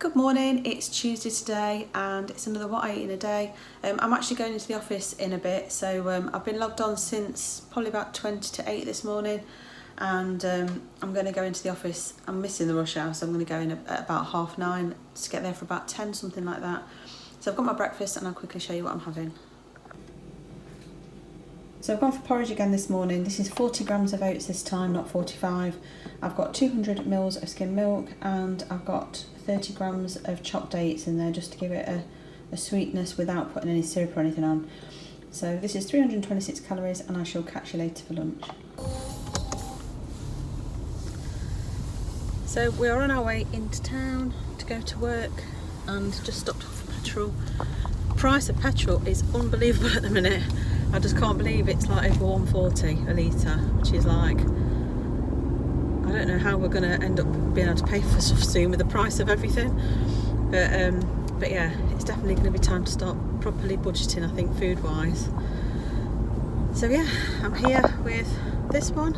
Good morning, it's Tuesday today and it's another What I Eat in a Day. I'm actually going into the office in a bit, so I've been logged on since probably about 20 to 8 this morning, and I'm going to go into the office. I'm missing the rush hour, so I'm going to go in at about 9:30 to get there for about 10, something like that. So I've got my breakfast and I'll quickly show you what I'm having. So I've gone for porridge again this morning. This is 40 grams of oats this time, not 45. I've got 200 mils of skim milk and I've got 30 grams of chopped dates in there just to give it a sweetness without putting any syrup or anything on. So this is 326 calories and I shall catch you later for lunch. So we are on our way into town to go to work and just stopped off for petrol. The price of petrol is unbelievable at the minute. I just can't believe it's like over 140 a litre, which is like, I don't know how we're going to end up being able to pay for stuff soon with the price of everything. But yeah, it's definitely going to be time to start properly budgeting, I think, food-wise. So yeah, I'm here with this one,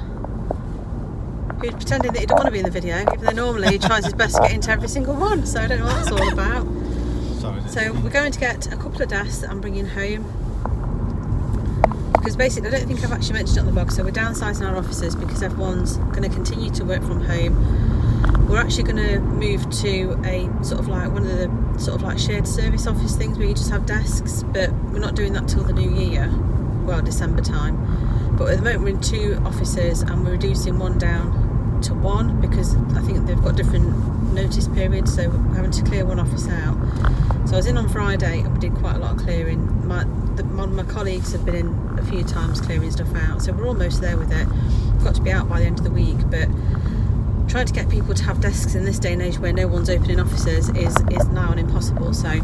who's pretending that he don't want to be in the video, even though normally he tries his best to get into every single one, so I don't know what that's all about. So we're going to get a couple of desks that I'm bringing home, because basically I don't think I've actually mentioned it on the blog, so we're downsizing our offices because everyone's going to continue to work from home. We're actually going to move to a sort of like one of the sort of like shared service office things where you just have desks, but we're not doing that till the new year, well, December time. But at the moment we're in 2 offices and we're reducing one down to 1 because I think they've got different notice periods, so we're having to clear one office out. So I was in on Friday and we did quite a lot of clearing. My colleagues have been in a few times clearing stuff out, so we're almost there with it. We've got to be out by the end of the week, but trying to get people to have desks in this day and age where no one's opening offices is now an impossible. So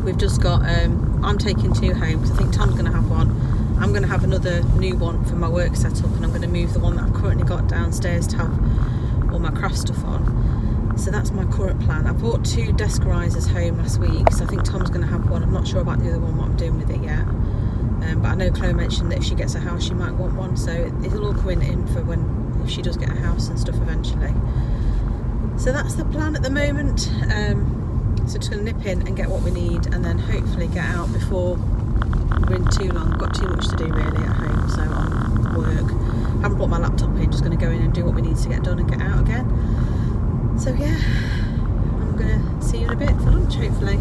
we've just got, I'm taking 2 home because I think Tom's going to have one. I'm going to have another new one for my work setup, and I'm going to move the one that I've currently got downstairs to have all my craft stuff on. So that's my current plan. I bought 2 desk risers home last week, so I think Tom's going to have one. I'm not sure about the other one, what I'm doing with it yet. But I know Chloe mentioned that if she gets a house she might want one, so it'll all come in for if she does get a house and stuff eventually. So that's the plan at the moment. So just going to nip in and get what we need and then hopefully get out before we're in too long. I've got too much to do really at home, so on work. I haven't brought my laptop in, just going to go in and do what we need to get done and get out again. So yeah, I'm going to see you in a bit for lunch hopefully.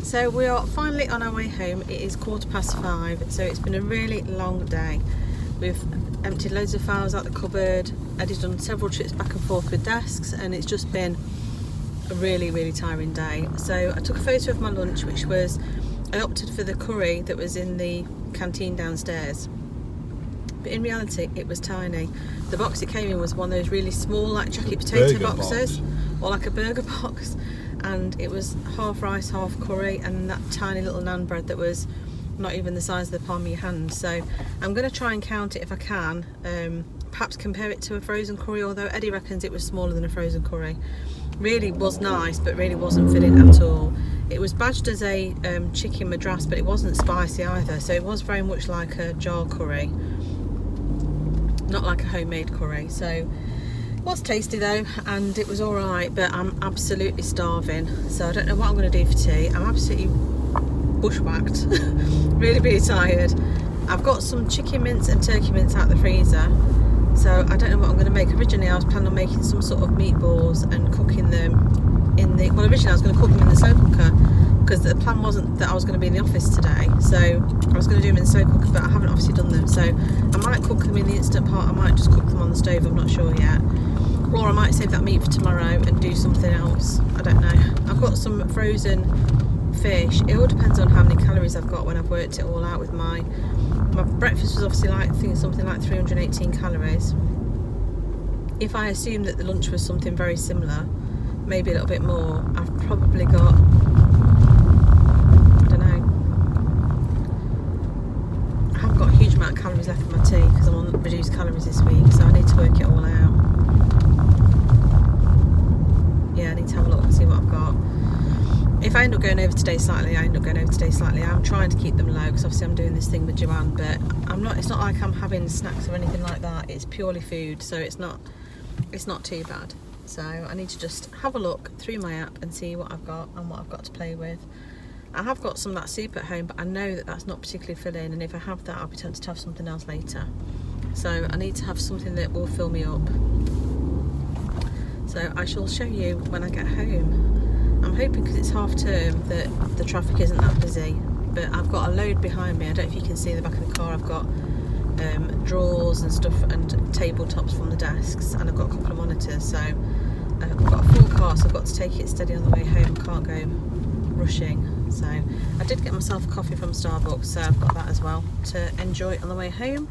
So we are finally on our way home. It is 5:15, so it's been a really long day. We've emptied loads of files out the cupboard. Eddie's done several trips back and forth with desks, and it's just been a really, really tiring day. So I took a photo of my lunch, which was, I opted for the curry that was in the canteen downstairs. But in reality, it was tiny. The box it came in was one of those really small, like jacket potato boxes, or like a burger box. And it was half rice, half curry, and that tiny little naan bread that was not even the size of the palm of your hand. So I'm going to try and count it if I can, perhaps compare it to a frozen curry, although Eddie reckons it was smaller than a frozen curry. Really was nice, but really wasn't filling at all. It was badged as a chicken madras, but it wasn't spicy either, so it was very much like a jar curry, not like a homemade curry. So it was tasty though, and it was alright, but I'm absolutely starving, so I don't know what I'm going to do for tea. I'm absolutely bushwhacked, really, really tired. I've got some chicken mince and turkey mince out the freezer, so I don't know what I'm going to make. Originally I was planning on making some sort of meatballs and cooking them in the, well, originally I was going to cook them in the slow cooker, because the plan wasn't that I was going to be in the office today, so I was going to do them in the slow cooker, but I haven't obviously done them, so I might cook them in the Instant Pot. I might just cook them on the stove, I'm not sure yet. Or I might save that meat for tomorrow and do something else. I don't know. I've got some frozen fish. It all depends on how many calories I've got when I've worked it all out with my breakfast was obviously like, I think something like 318 calories. If I assume that the lunch was something very similar, maybe a little bit more. I've probably got, I don't know, I haven't got a huge amount of calories left in my tea because I'm on reduced calories this week, so I need to work it all out. Yeah, I need to have a look and see what I've got. If I end up going over today slightly, I end up going over today slightly. I'm trying to keep them low because obviously I'm doing this thing with Joanne, but I'm not. It's not like I'm having snacks or anything like that. It's purely food, so it's not too bad. So I need to just have a look through my app and see what I've got and what I've got to play with. I have got some of that soup at home, but I know that that's not particularly filling, and if I have that, I'll be tempted to have something else later. So I need to have something that will fill me up. So I shall show you when I get home. I'm hoping because it's half term that the traffic isn't that busy, but I've got a load behind me. I don't know if you can see the back of the car. I've got drawers and stuff and tabletops from the desks, and I've got a couple of monitors, so I've got a full car, so I've got to take it steady on the way home. Can't go rushing. So I did get myself a coffee from Starbucks, so I've got that as well to enjoy on the way home.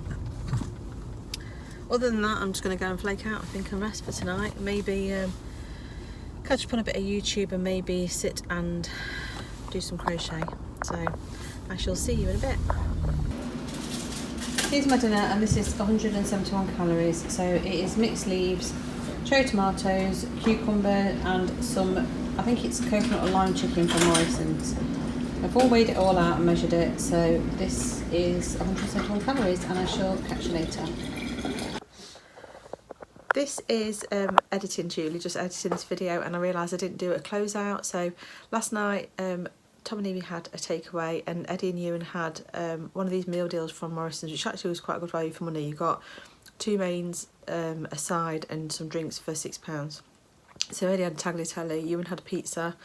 Other than that, I'm just going to go and flake out, I think, and rest for tonight. Maybe catch up on a bit of YouTube and maybe sit and do some crochet. So I shall see you in a bit. Here's my dinner, and this is 171 calories. So it is mixed leaves, cherry tomatoes, cucumber, and some, I think it's coconut or lime chicken from Morrison's. I've all weighed it all out and measured it, so this is 171 calories, and I shall catch you later. This is editing Julie, just editing this video, and I realised I didn't do a closeout. So last night Tom and Evie had a takeaway, and Eddie and Ewan had one of these meal deals from Morrison's, which actually was quite a good value for money. You got 2 mains, a side and some drinks for £6. So Eddie had a tagliatelle, Ewan had a pizza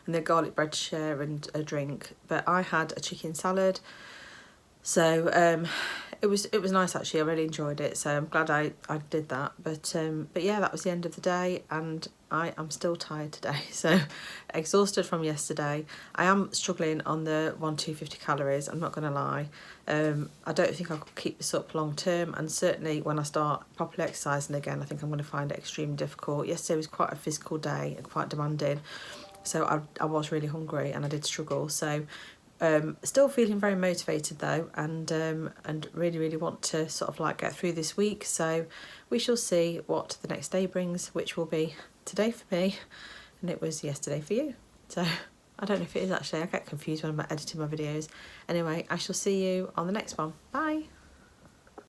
and the garlic bread to share and a drink, but I had a chicken salad. So it was nice actually. I really enjoyed it, so I'm glad I did that. But yeah, that was the end of the day, and I am still tired today, so exhausted from yesterday. I am struggling on the 250 calories, I'm not gonna lie. I don't think I could keep this up long term, and certainly when I start properly exercising again, I think I'm going to find it extremely difficult. Yesterday was quite a physical day and quite demanding, so I was really hungry and I did struggle. So still feeling very motivated though, and really want to sort of like get through this week. So we shall see what the next day brings, which will be today for me and it was yesterday for you. So I don't know if it is actually. I get confused when I'm editing my videos. Anyway, I shall see you on the next one. Bye.